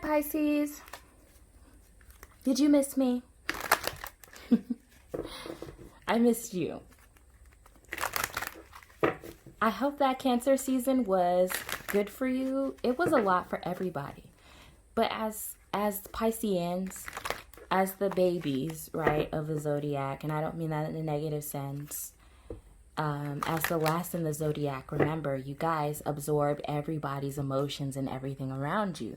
Pisces. Did you miss me? I missed you. I hope that Cancer season was good for you. It was a lot for everybody. But as Pisceans, as the babies, right, of the zodiac, and I don't mean that in a negative sense, as the last in the zodiac, remember, you guys absorb everybody's emotions and everything around you.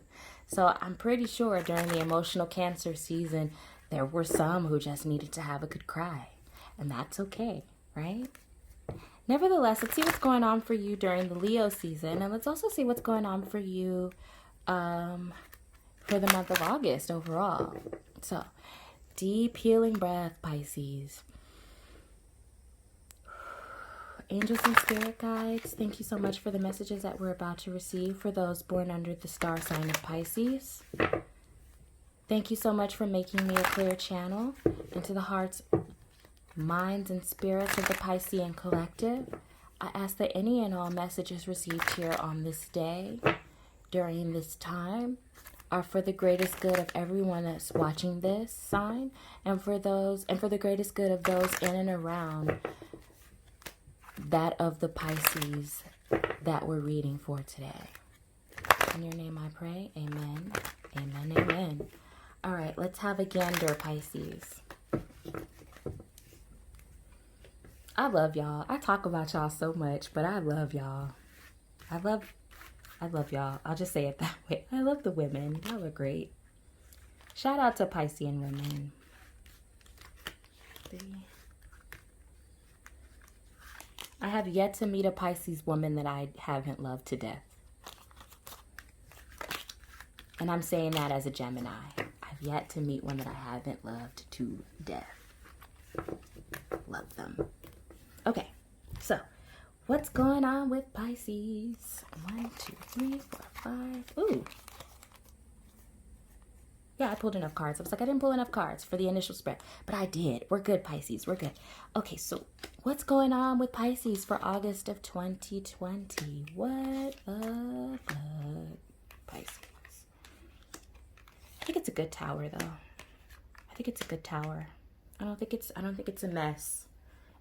So I'm pretty sure during the emotional Cancer season, there were some who just needed to have a good cry. And that's okay, right? Nevertheless, let's see what's going on for you during the Leo season. And let's also see what's going on for you for the month of August overall. So, deep healing breath, Pisces. Angels and spirit guides, thank you so much for the messages that we're about to receive for those born under the star sign of Pisces. Thank you so much for making me a clear channel into the hearts, minds, and spirits of the Piscean collective. I ask that any and all messages received here on this day, during this time, are for the greatest good of everyone that's watching this sign, and for the greatest good of those in and around that of the Pisces that we're reading for today. In your name I pray, amen, amen, amen. All right, let's have a gander, Pisces. I love y'all. I talk about y'all so much, but I love y'all. I love y'all. I'll just say it that way. I love the women. Y'all are great. Shout out to Piscean women. I have yet to meet a Pisces woman that I haven't loved to death. And I'm saying that as a Gemini. I've yet to meet one that I haven't loved to death. Love them. Okay, so what's going on with Pisces? 1, 2, 3, 4, 5. Ooh. Yeah, I pulled enough cards. I was like, I didn't pull enough cards for the initial spread, but I did. We're good, Pisces. We're good. Okay, so what's going on with Pisces for August of 2020? What the fuck, Pisces? I think it's a good tower, though. I think it's a good tower. I don't think it's a mess.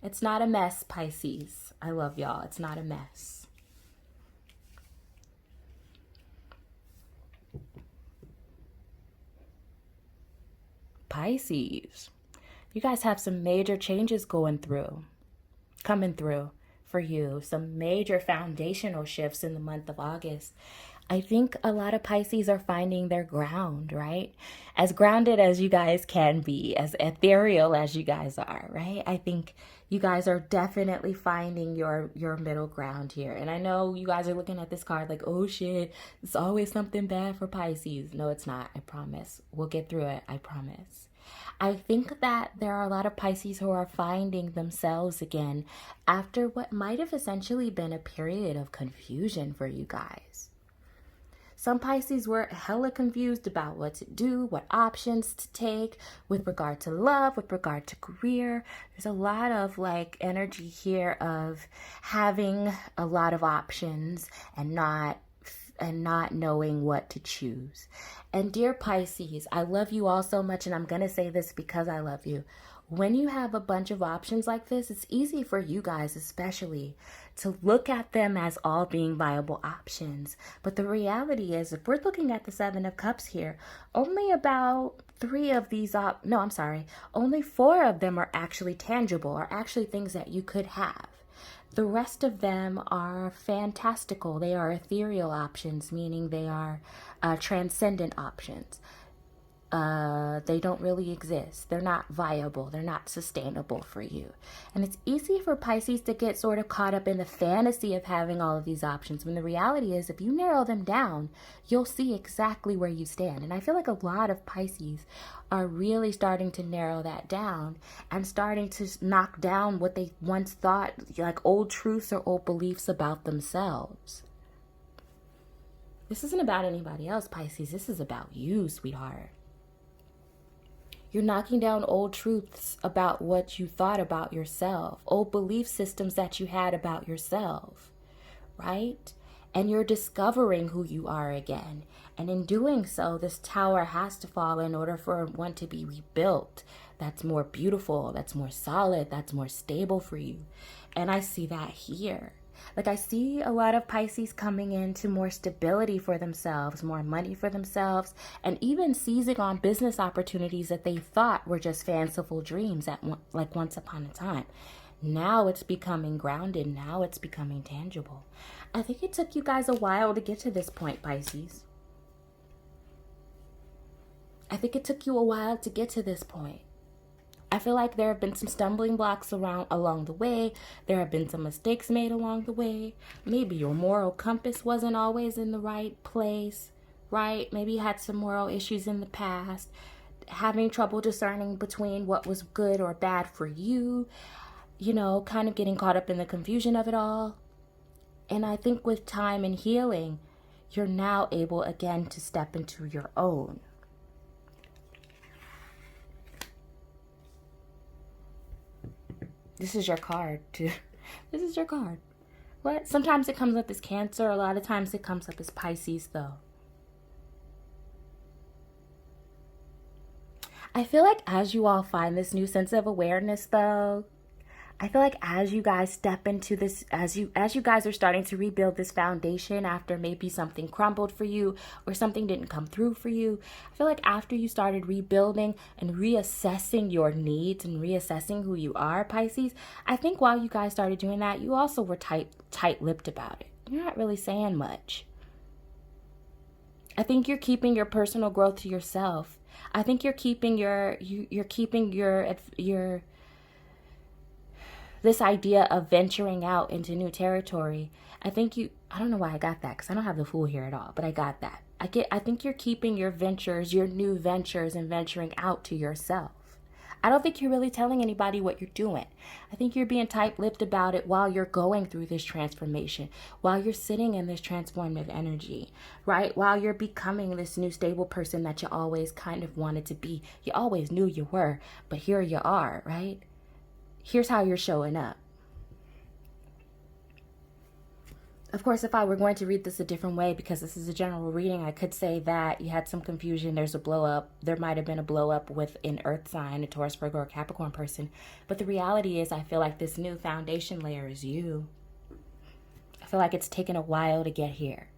It's not a mess, Pisces. I love y'all. It's not a mess. Pisces, you guys have some major changes coming through for you. Some major foundational shifts in the month of August. I think a lot of Pisces are finding their ground, right? As grounded as you guys can be, as ethereal as you guys are, right? I think you guys are definitely finding your middle ground here. And I know you guys are looking at this card like, oh shit, it's always something bad for Pisces. No, it's not. I promise. We'll get through it. I promise. I think that there are a lot of Pisces who are finding themselves again after what might have essentially been a period of confusion for you guys. Some Pisces were hella confused about what to do, what options to take with regard to love, with regard to career. There's a lot of like energy here of having a lot of options and not knowing what to choose. And dear Pisces, I love you all so much, and I'm going to say this because I love you. When you have a bunch of options like this, it's easy for you guys especially to look at them as all being viable options. But the reality is, if we're looking at the 7 of Cups here, only about 3 of these, only 4 of them are actually tangible, are actually things that you could have. The rest of them are fantastical. They are ethereal options, meaning they are transcendent options. They don't really exist. They're not viable. They're not sustainable for you. And it's easy for Pisces to get sort of caught up in the fantasy of having all of these options, when the reality is, if you narrow them down, you'll see exactly where you stand. And I feel like a lot of Pisces are really starting to narrow that down and starting to knock down what they once thought, like old truths or old beliefs about themselves. This isn't about anybody else, Pisces. This is about you, sweetheart. You're knocking down old truths about what you thought about yourself, old belief systems that you had about yourself, right? and you're discovering who you are again. And in doing so, this tower has to fall in order for one to be rebuilt. That's more beautiful, that's more solid, that's more stable for you. And I see that here. Like, I see a lot of Pisces coming into more stability for themselves, more money for themselves, and even seizing on business opportunities that they thought were just fanciful dreams like once upon a time. Now it's becoming grounded. Now it's becoming tangible. I think it took you guys a while to get to this point, Pisces. I think it took you a while to get to this point. I feel like there have been some stumbling blocks along the way. There have been some mistakes made along the way. Maybe your moral compass wasn't always in the right place, right? Maybe you had some moral issues in the past, having trouble discerning between what was good or bad for you, you know, kind of getting caught up in the confusion of it all. And I think with time and healing, you're now able again to step into your own. This is your card, too. This is your card. What? Sometimes it comes up as Cancer. A lot of times it comes up as Pisces, though. I feel like as you all find this new sense of awareness, though, I feel like as you guys step into this, as you guys are starting to rebuild this foundation after maybe something crumbled for you or something didn't come through for you, I feel like after you started rebuilding and reassessing your needs and reassessing who you are, Pisces, I think while you guys started doing that, you also were tight-lipped about it. You're not really saying much. I think you're keeping your personal growth to yourself. I think you're keeping your this idea of venturing out into new territory. I don't know why I got that, because I don't have the Fool here at all, but I got that. I think you're keeping your ventures, your new ventures, and venturing out to yourself. I don't think you're really telling anybody what you're doing. I think you're being tight-lipped about it while you're going through this transformation, while you're sitting in this transformative energy, right? While you're becoming this new stable person that you always kind of wanted to be. You always knew you were, but here you are, right? Here's how you're showing up. Of course, if I were going to read this a different way, because this is a general reading, I could say that you had some confusion. There's a blow up. There might have been a blow up with an earth sign, a Taurus, Virgo, or Capricorn person. But the reality is, I feel like this new foundation layer is you. I feel like it's taken a while to get here.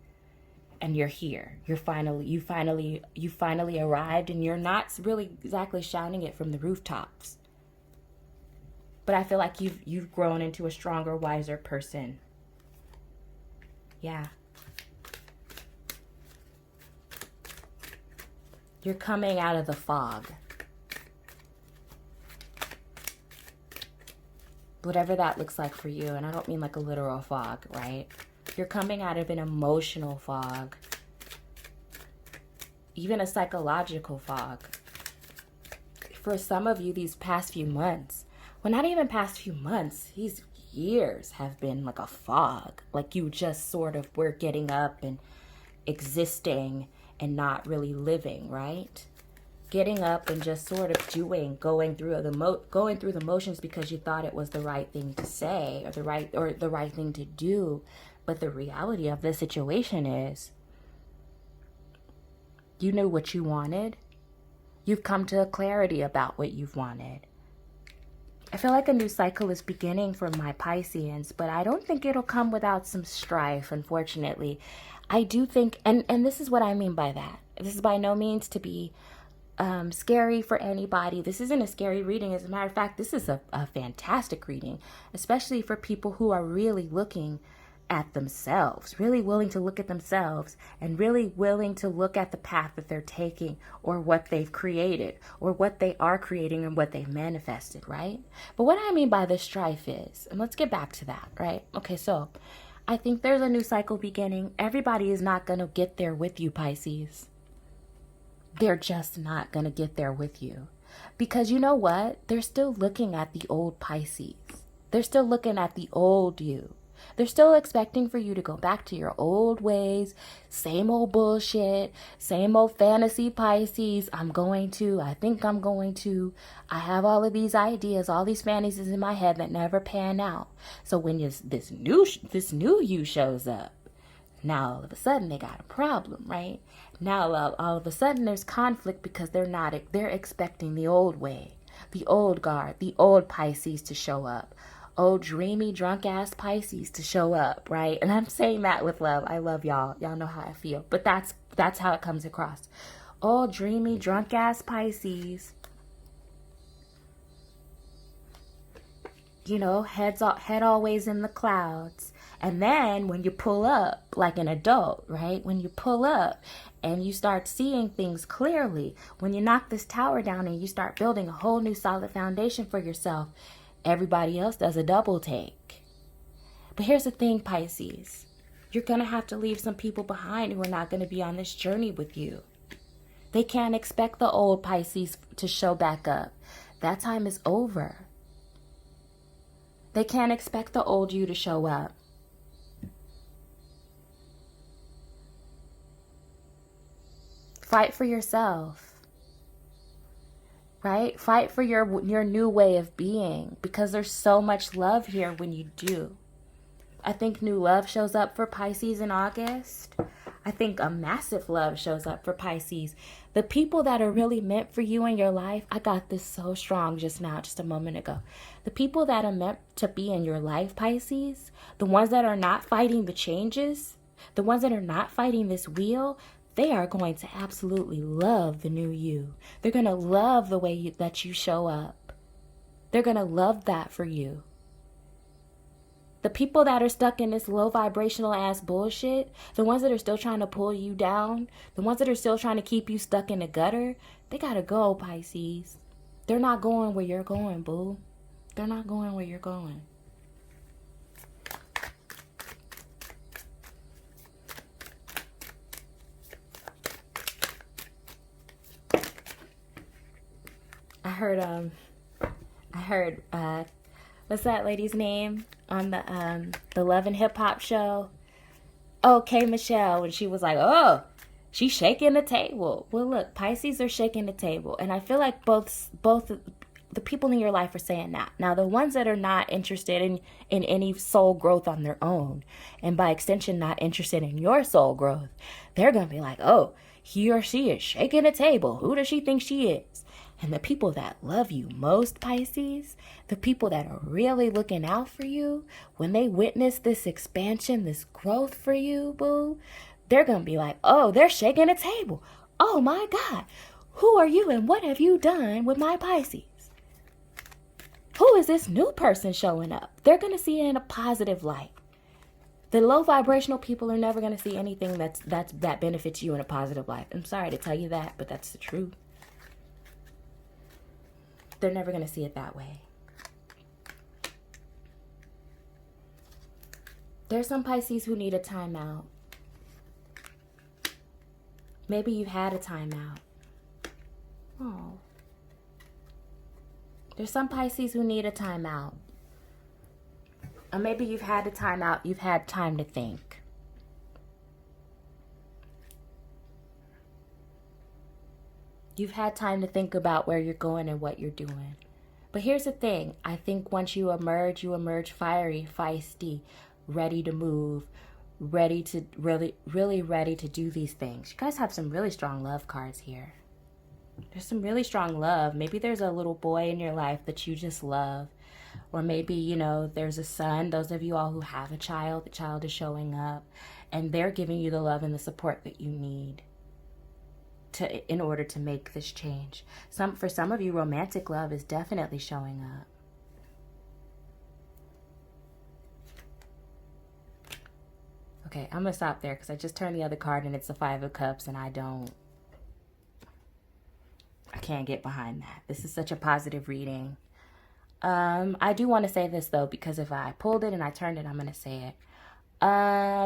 And you're here. You finally arrived, and you're not really exactly shouting it from the rooftops. But I feel like you've grown into a stronger, wiser person. Yeah. You're coming out of the fog. Whatever that looks like for you. And I don't mean like a literal fog, right? You're coming out of an emotional fog. Even a psychological fog. For some of you, these past few months, well, not even past few months, these years have been like a fog. Like you just sort of were getting up and existing and not really living, right? Getting up and just sort of going through the motions because you thought it was the right thing to say or the right thing to do. But the reality of the situation is you knew what you wanted. You've come to a clarity about what you've wanted. I feel like a new cycle is beginning for my Pisceans, but I don't think it'll come without some strife, unfortunately. I do think, and this is what I mean by that. This is by no means to be scary for anybody. This isn't a scary reading. As a matter of fact, this is a fantastic reading, especially for people who are really looking at themselves, really willing to look at themselves and really willing to look at the path that they're taking or what they've created or what they are creating and what they've manifested, right? But what I mean by the strife is, and let's get back to that, right? Okay, so I think there's a new cycle beginning. Everybody is not going to get there with you, Pisces. They're just not going to get there with you. Because you know what? They're still looking at the old Pisces. They're still looking at the old you. They're still expecting for you to go back to your old ways, same old bullshit, same old fantasy Pisces. I think I'm going to. I have all of these ideas, all these fantasies in my head that never pan out. So when this new you shows up, Now all of a sudden they got a problem, right? Now all of a sudden there's conflict because they're expecting the old way, the old guard, the old Pisces to show up. Old dreamy drunk ass Pisces to show up, right? And I'm saying that with love. I love y'all. Y'all know how I feel. But that's how it comes across. Old dreamy drunk ass Pisces, you know, head always in the clouds. And then when you pull up like an adult, right? When you pull up and you start seeing things clearly, when you knock this tower down and you start building a whole new solid foundation for yourself, everybody else does a double take. But here's the thing, Pisces. You're going to have to leave some people behind who are not going to be on this journey with you. They can't expect the old Pisces to show back up. That time is over. They can't expect the old you to show up. Fight for yourself, right? Fight for your new way of being, because there's so much love here when you do. I think new love shows up for Pisces in August. I think a massive love shows up for Pisces. The people that are really meant for you in your life, I got this so strong just now, just a moment ago. The people that are meant to be in your life, Pisces, the ones that are not fighting the changes, the ones that are not fighting this wheel, they are going to absolutely love the new you. They're going to love the way that you show up. They're going to love that for you. The people that are stuck in this low vibrational ass bullshit, the ones that are still trying to pull you down, the ones that are still trying to keep you stuck in the gutter, they got to go, Pisces. They're not going where you're going, boo. They're not going where you're going. I heard what's that lady's name on the Love and Hip Hop show? Oh, K. Michelle, and she was like, oh, she's shaking the table. Well, look, Pisces are shaking the table, and I feel like both the people in your life are saying that. Now, the ones that are not interested in any soul growth on their own, and by extension not interested in your soul growth, they're gonna be like, oh, he or she is shaking the table. Who does she think she is? And the people that love you most, Pisces, the people that are really looking out for you, when they witness this expansion, this growth for you, boo, they're going to be like, oh, they're shaking a table. Oh my God, who are you and what have you done with my Pisces? Who is this new person showing up? They're going to see it in a positive light. The low vibrational people are never going to see anything that benefits you in a positive light. I'm sorry to tell you that, but that's the truth. They're never going to see it that way. There's some Pisces who need a timeout. Maybe you've had a timeout. Oh. There's some Pisces who need a timeout. Or maybe you've had a timeout. You've had time to think. You've had time to think about where you're going and what you're doing. But here's the thing. I think once you emerge fiery, feisty, ready to move, ready to really ready to do these things. You guys have some really strong love cards here. There's some really strong love. Maybe there's a little boy in your life that you just love. Or maybe, you know, there's a son. Those of you all who have a child, the child is showing up. And they're giving you the love and the support that you need in order to make this change. For some of you, romantic love is definitely showing up. Okay, I'm gonna stop there because I just turned the other card and it's the Five of Cups, and I can't get behind that. This is such a positive reading. I do want to say this though, because if I pulled it and I turned it, I'm gonna say it.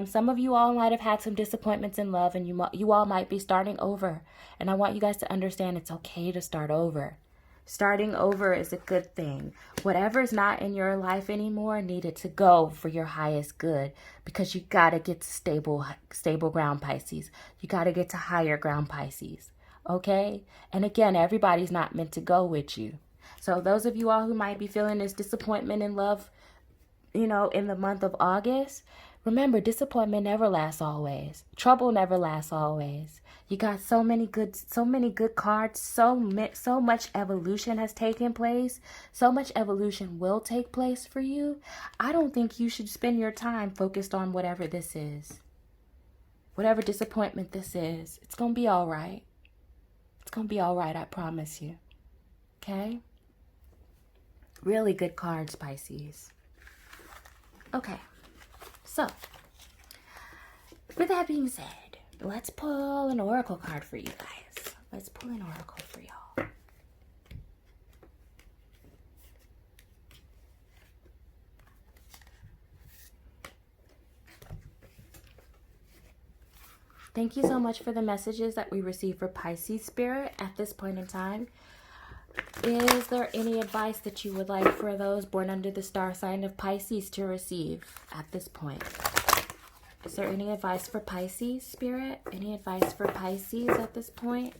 Some of you all might have had some disappointments in love, and you all might be starting over. And I want you guys to understand it's okay to start over. Starting over is a good thing. Whatever's not in your life anymore needed to go for your highest good, because you got to get to stable ground, Pisces. You got to get to higher ground, Pisces. Okay? And again, everybody's not meant to go with you. So those of you all who might be feeling this disappointment in love, in the month of August, remember, disappointment never lasts always. Trouble never lasts always. You got so many good cards. So much evolution has taken place. So much evolution will take place for you. I don't think you should spend your time focused on whatever this is. Whatever disappointment this is. It's going to be all right. It's going to be all right, I promise you. Okay? Really good cards, Pisces. Okay. So, with that being said, let's pull an oracle card for you guys. Let's pull an oracle for y'all. Thank you so much for the messages that we received for Pisces Spirit at this point in time. Is there any advice that you would like for those born under the star sign of Pisces to receive at this point? Is there any advice for Pisces, Spirit? Any advice for Pisces at this point?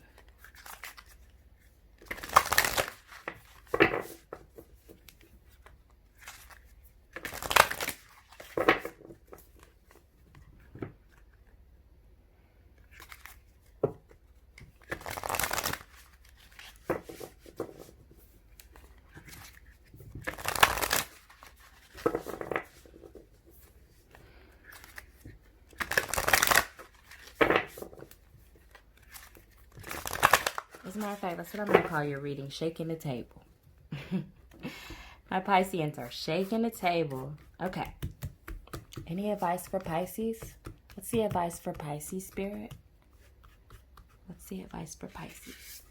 As a matter of fact, that's what I'm going to call your reading, shaking the table. My Pisceans are shaking the table. Okay. Any advice for Pisces? Let's see advice for Pisces, Spirit. Let's see advice for Pisces.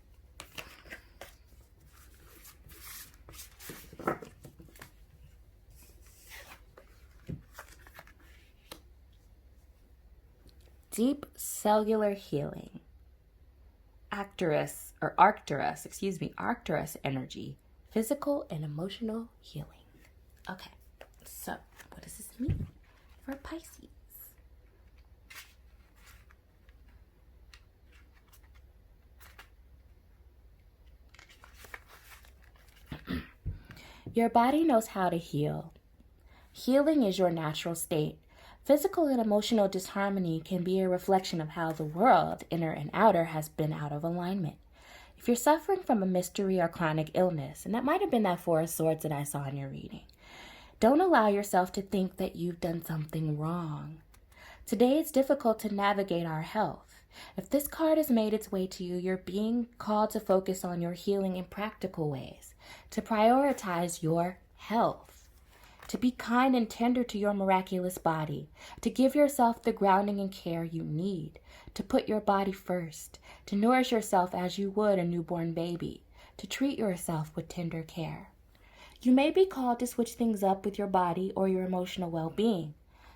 Deep cellular healing. Arcturus energy, physical and emotional healing. Okay, so what does this mean for Pisces? Your body knows how to heal. Healing is your natural state. Physical and emotional disharmony can be a reflection of how the world, inner and outer, has been out of alignment. If you're suffering from a mystery or chronic illness, and that might have been that Four of Swords that I saw in your reading, don't allow yourself to think that you've done something wrong. Today it's difficult to navigate our health. If this card has made its way to you, you're being called to focus on your healing in practical ways, to prioritize your health, to be kind and tender to your miraculous body, to give yourself the grounding and care you need, to put your body first, to nourish yourself as you would a newborn baby, to treat yourself with tender care. You may be called to switch things up with your body or your emotional well-being,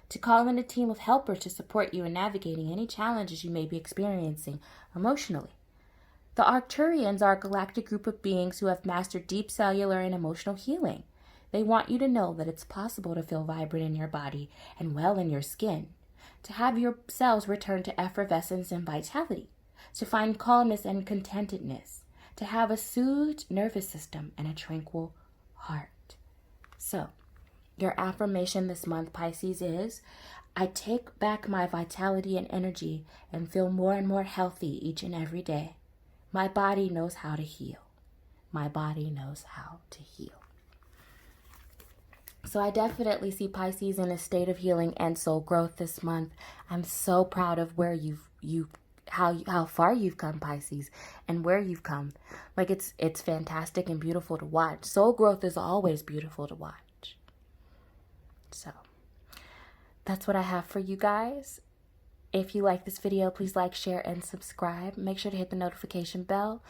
to call in a team of helpers to support you in navigating any challenges you may be experiencing emotionally. The Arcturians are a galactic group of beings who have mastered deep cellular and emotional healing. They want you to know that it's possible to feel vibrant in your body and well in your skin, to have your cells return to effervescence and vitality, to find calmness and contentedness, to have a soothed nervous system and a tranquil heart. So, your affirmation this month, Pisces, is, I take back my vitality and energy and feel more and more healthy each and every day. My body knows how to heal. My body knows how to heal. So I definitely see Pisces in a state of healing and soul growth this month. I'm so proud of where how far you've come, Pisces, and where you've come. Like it's fantastic and beautiful to watch. Soul growth is always beautiful to watch. So that's what I have for you guys. If you like this video, please like, share, and subscribe. Make sure to hit the notification bell.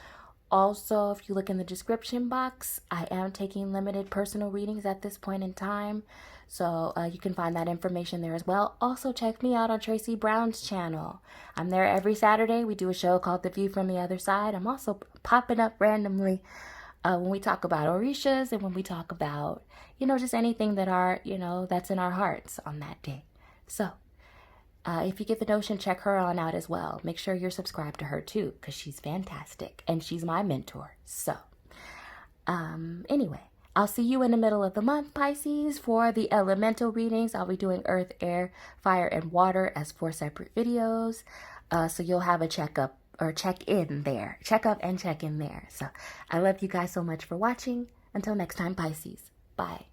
Also, if you look in the description box, I am taking limited personal readings at this point in time. So you can find that information there as well. Also, check me out on Tracy Brown's channel. I'm there every Saturday. We do a show called The View from the Other Side. I'm also popping up randomly when we talk about Orishas and when we talk about, just anything that that's in our hearts on that day. So if you get the notion, check her on out as well. Make sure you're subscribed to her too, because she's fantastic and she's my mentor. So, anyway, I'll see you in the middle of the month, Pisces, for the elemental readings. I'll be doing earth, air, fire, and water as 4 separate videos. So you'll have a checkup or check in there. Check up and check in there. So I love you guys so much for watching. Until next time, Pisces. Bye.